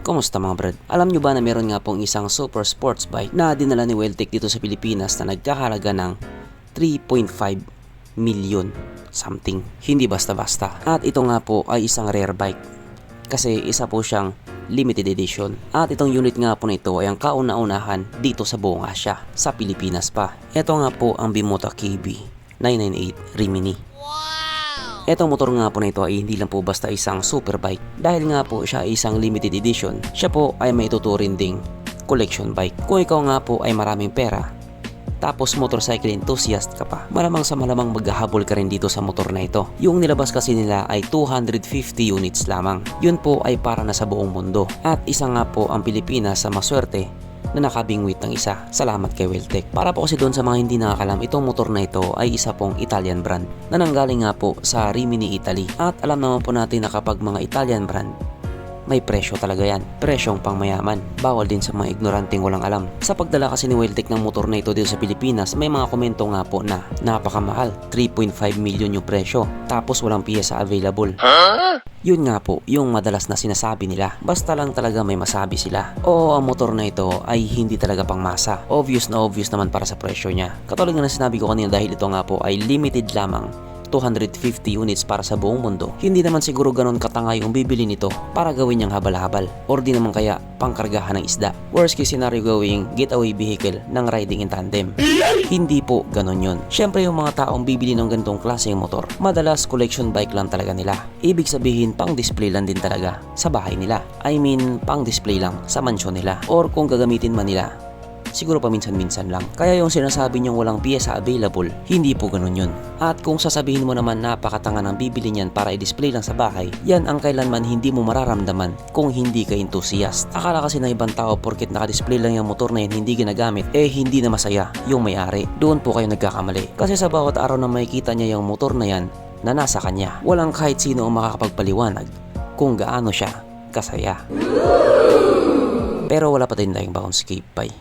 Kumusta mga brad? Alam nyo ba na meron nga pong isang super sports bike na dinala ni Weltec dito sa Pilipinas na nagkakahalaga ng 3.5 million something. Hindi basta-basta. At ito nga po ay isang rare bike kasi isa po siyang limited edition. At itong unit nga po na ito ay ang kauna-unahan dito sa buong Asia, sa Pilipinas pa. Ito nga po ang Bimota KB 998 Rimini. Etong motor nga po na ito ay hindi lang po basta isang superbike. Dahil nga po siya ay isang limited edition, siya po ay may tuturin ding collection bike. Kung ikaw nga po ay maraming pera, tapos motorcycle enthusiast ka pa, malamang sa malamang maghahabol ka rin dito sa motor na ito. Yung nilabas kasi nila ay 250 units lamang. Yun po ay para na sa buong mundo. At isa nga po ang Pilipinas sa maswerte na nakabingwit ng isa. Salamat kay Weltec. Para po kasi doon sa mga hindi nakakalam, itong motor na ito ay isa pong Italian brand na nanggaling nga po sa Rimini, Italy. At alam naman po natin na kapag mga Italian brand, may presyo talaga yan. Presyong pangmayaman. Bawal din sa mga ignoranting walang alam. Sa pagdala kasi ni Weltec ng motor na ito dito sa Pilipinas, may mga komento nga po na napakamahal. 3.5 million yung presyo. Tapos walang piyesa available. Yun nga po, yung madalas na sinasabi nila. Basta lang talaga may masabi sila. Oo, ang motor na ito ay hindi talaga pangmasa. Obvious na obvious naman para sa presyo niya. Katulad nga na sinabi ko kanina, dahil ito nga po ay limited lamang. 250 units para sa buong mundo. Hindi naman siguro ganon katanga yung bibili nito para gawin niyang habal-habal or di naman kaya pangkargahan ng isda. Worst case scenario gawing getaway vehicle ng riding in tandem. Hindi po ganon yun. Syempre yung mga taong bibili ng ganitong klaseng motor, madalas collection bike lang talaga nila. Ibig sabihin pang display lang din talaga sa bahay nila. I mean pang display lang sa mansyon nila. Or kung gagamitin man nila, siguro paminsan-minsan lang. Kaya yung sinasabi niyong walang piyesa available, hindi po ganun yun. At kung sasabihin mo naman napakatanga ng bibili niyan para i-display lang sa bahay, yan ang kailanman hindi mo mararamdaman kung hindi ka enthusiast. Akala kasi na ibang tao porket naka-display lang yung motor na yan hindi ginagamit, hindi na masaya yung may-ari. Doon po kayo nagkakamali. Kasi sa bawat araw na makikita niya yung motor na yan na nasa kanya, walang kahit sino ang makakapagpaliwanag kung gaano siya kasaya. Pero wala pa din tayong Bounce Cape Pie.